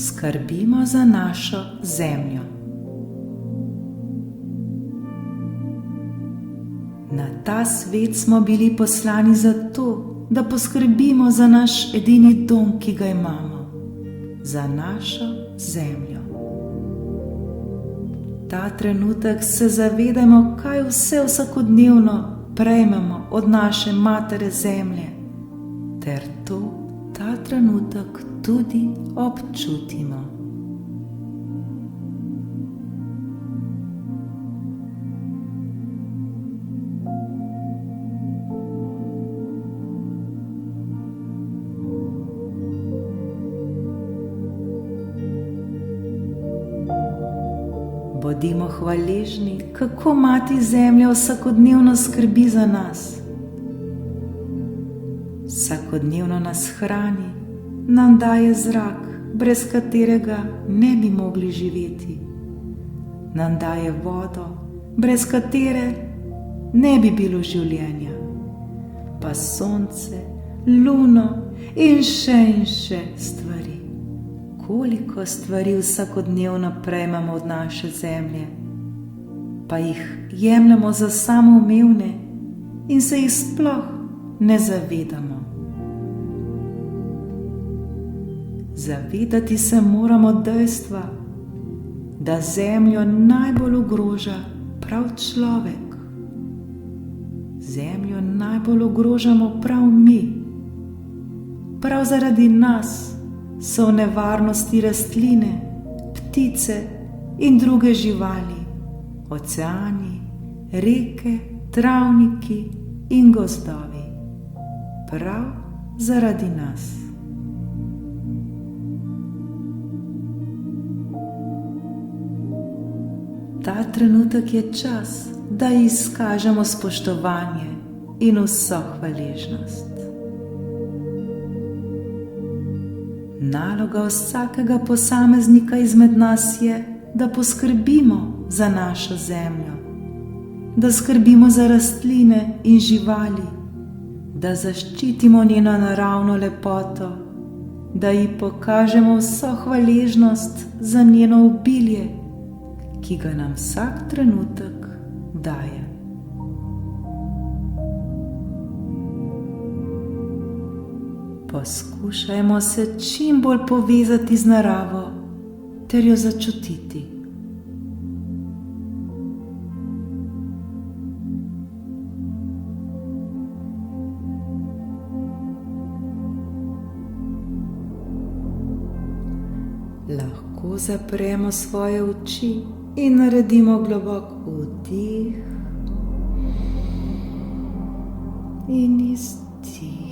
skrbimo za našo zemljo. Na ta svet smo bili poslani zato, da poskrbimo za naš edini dom, ki ga imamo, za našo zemljo. Ta trenutek se zavedajmo, kaj vse vsakodnevno prejmemo od naše matere zemlje, ter ta trenutek tudi občutimo. Bodimo hvaležni, kako Mati Zemlja vsakodnevno skrbi za nas. Vsakodnevno nas hrani, nam daje zrak, brez katerega ne bi mogli živeti. Nam daje vodo, brez katere ne bi bilo življenja. Pa sonce, luno in še stvari. Koliko stvari vsakodnevno prejmemo od naše zemlje, pa jih jemljemo za samoumevne in se jih sploh ne zavedamo. Zavedati se moramo dejstva, da zemljo najbolj ogroža prav človek. Zemljo najbolj ogrožamo prav mi. Prav zaradi nas so v nevarnosti rastline, ptice in druge živali, oceani, reke, travniki in gozdovi. Prav zaradi nas. Ta trenutek je čas, da izkažemo spoštovanje in vso hvaležnost. Naloga vsakega posameznika izmed nas je, da poskrbimo za našo zemljo, da skrbimo za rastline in živali, da zaščitimo njeno naravno lepoto, da ji pokažemo vso hvaležnost za njeno obilje, ki ga nam vsak trenutek daje. Poskušajmo se čim bolj povezati z naravo ter jo začutiti. Lahko zapremo svoje oči in naredimo globok vdih in izdih.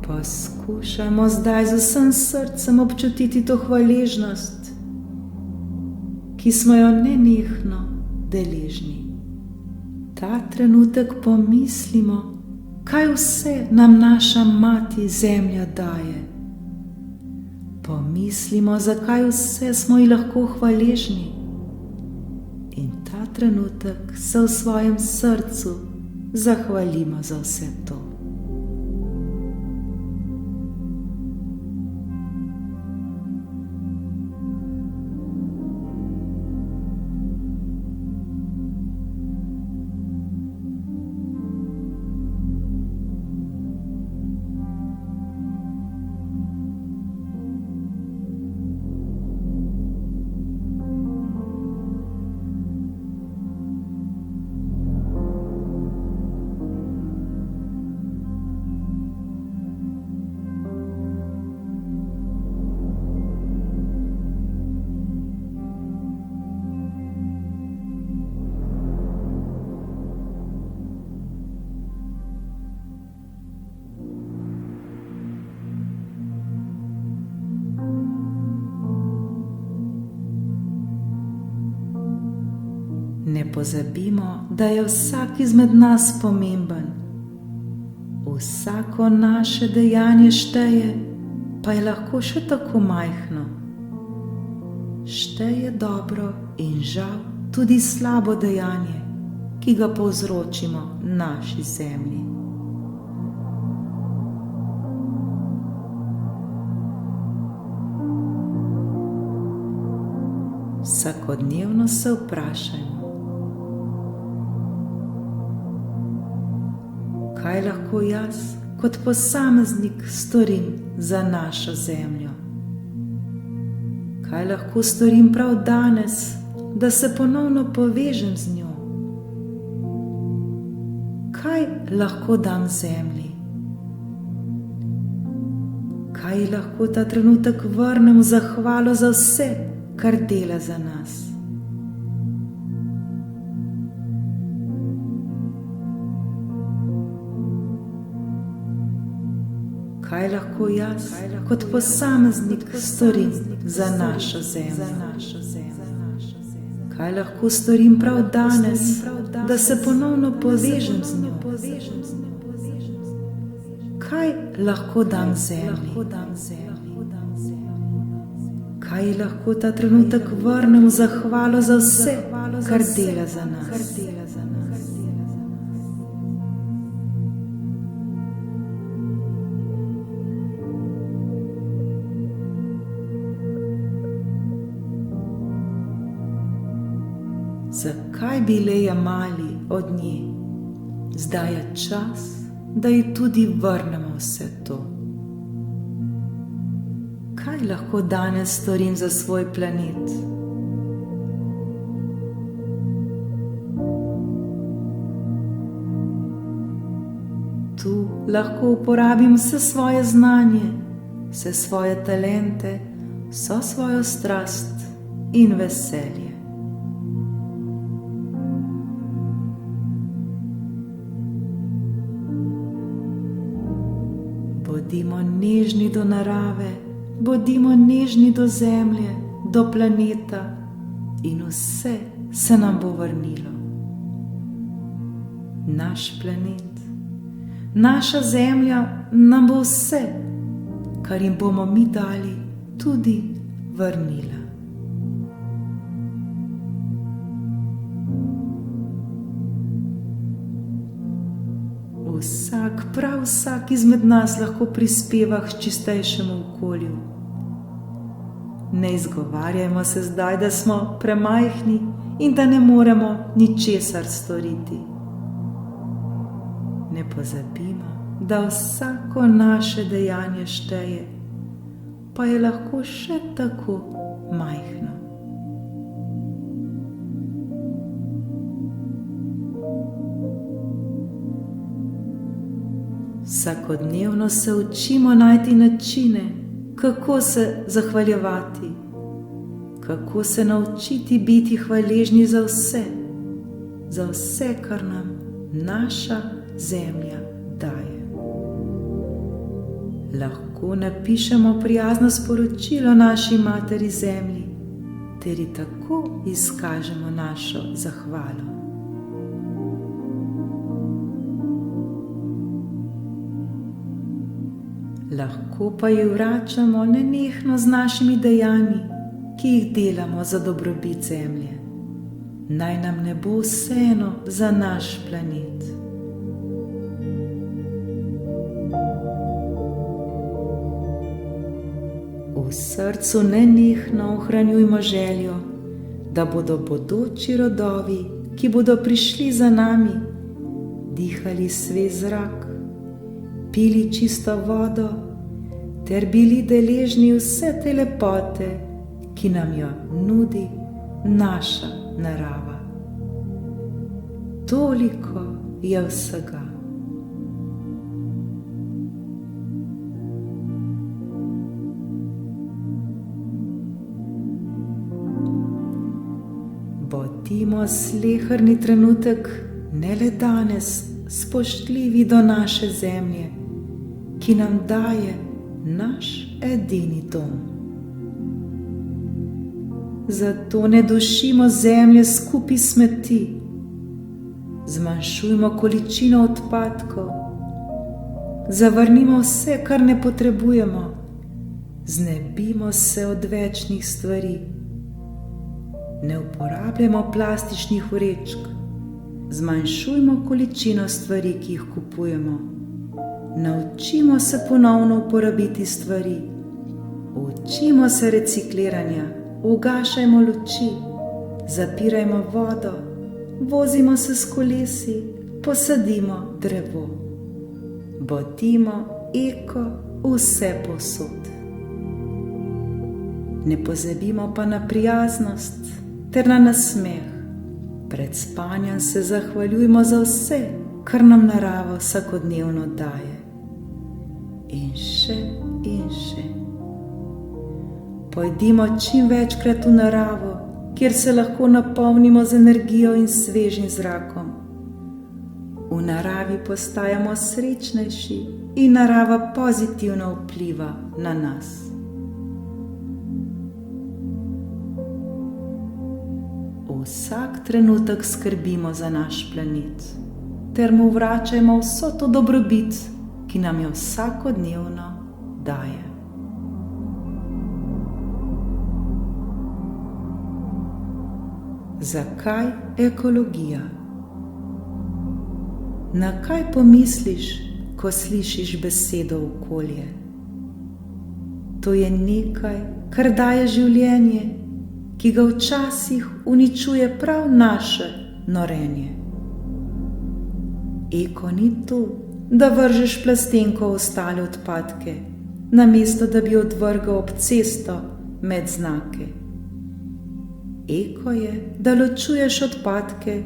Poskušajmo zdaj z vsem srcem občutiti to hvaležnost, ki smo jo nenehno deležni. Ta trenutek pomislimo, kaj vse nam naša Mati Zemlja daje. Pomislimo, zakaj vse smo ji lahko hvaležni. In ta trenutek se v svojem srcu zahvalimo za vse to. Ne pozabimo, da je vsak izmed nas pomemben. Vsako naše dejanje šteje, pa je lahko še tako majhno. Šteje dobro in žal tudi slabo dejanje, ki ga povzročimo naši zemlji. Vsakodnevno se vprašajmo, kaj lahko jaz kot posameznik storim za našo zemljo? Kaj lahko storim prav danes, da se ponovno povežem z njo? Kaj lahko dam zemlji? Kaj lahko ta trenutek vrnem v zahvalo za vse, kar dela za nas? Kaj lahko jaz kot posameznik storim za našo zemljo? Kaj lahko storim prav danes, da se ponovno povežem z njo? Kaj lahko dam zemlji? Kaj lahko ta trenutek vrnem v zahvalo za vse, kar dela za nas? Zakaj bi le jemali od nje? Zdaj je čas, da ji tudi vrnemo vse to. Kaj lahko danes storim za svoj planet? Tu lahko uporabim vse svoje znanje, vse svoje talente, vso svojo strast in veselje. Bodimo nežni do narave, bodimo nežni do zemlje, do planeta in vse se nam bo vrnilo. Naš planet, naša zemlja nam bo vse, kar jim bomo mi dali, tudi vrnila. Prav vsak izmed nas lahko prispeva k čistejšemu okolju. Ne izgovarjajmo se zdaj, da smo premajhni in da ne moremo ničesar storiti. Ne pozabimo, da vsako naše dejanje šteje, pa je lahko še tako majhno. Vsakodnevno se učimo najti načine, kako se zahvaljevati, kako se naučiti biti hvaležni za vse, kar nam naša zemlja daje. Lahko napišemo prijazno sporočilo naši materi zemlji, ter ji tako izkažemo našo zahvalo. Lahko pa ji vračamo nenehno z našimi dejanji, ki jih delamo za dobrobit zemlje. Naj nam ne bo vseeno za naš planet. V srcu nenehno ohranjujmo željo, da bodo bodoči rodovi, ki bodo prišli za nami, dihali svež zrak, pili čisto vodo ter bili deležni vse te lepote, ki nam jo nudi naša narava. Toliko je vsega. Bodimo sleherni trenutek, ne le danes, spoštljivi do naše zemlje, ki nam daje naš edini dom. Zato ne dušimo zemlje s kupi smeti, zmanjšujmo količino odpadkov, zavrnimo vse, kar ne potrebujemo, znebimo se odvečnih stvari, ne uporabljamo plastičnih vrečk, zmanjšujmo količino stvari, ki jih kupujemo, naučimo se ponovno uporabiti stvari, učimo se recikliranja ugašajmo luči, zapirajmo vodo, vozimo se s kolesi, posadimo drevo. Bodimo eko vse povsod. Ne pozabimo pa na prijaznost ter na nasmeh. Pred spanjem se zahvaljujmo za vse, kar nam narava vsakodnevno daje. In še in še. Pojdimo čim večkrat v naravo, kjer se lahko napolnimo z energijo in svežim zrakom. V naravi postajamo srečnejši in narava pozitivno vpliva na nas. Vsak trenutek skrbimo za naš planet, ter mu vračajmo vso to dobrobit, ki nam jo vsakodnevno daje. Zakaj ekologija? Na kaj pomisliš, ko slišiš besedo okolje? To je nekaj, kar daje življenje, ki ga včasih uničuje prav naše norenje. Eko ni to, da vržeš plastenko v ostale odpadke, namesto da bi odvrgal ob cesto med znake. Eko je, da ločuješ odpadke,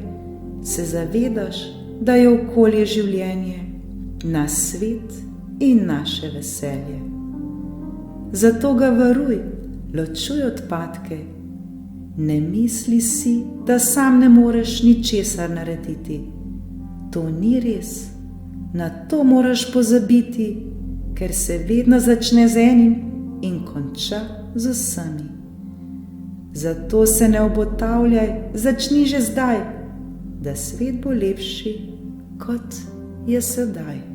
se zavedaš, da je okolje življenje, naš svet in naše veselje. Zato ga varuj, ločuj odpadke. Ne misli si, da sam ne moreš ničesar narediti. To ni res. Na to moraš pozabiti, ker se vedno začne z enim in konča z vsemi. Zato se ne obotavljaj, začni že zdaj, da svet bo lepši, kot je sedaj.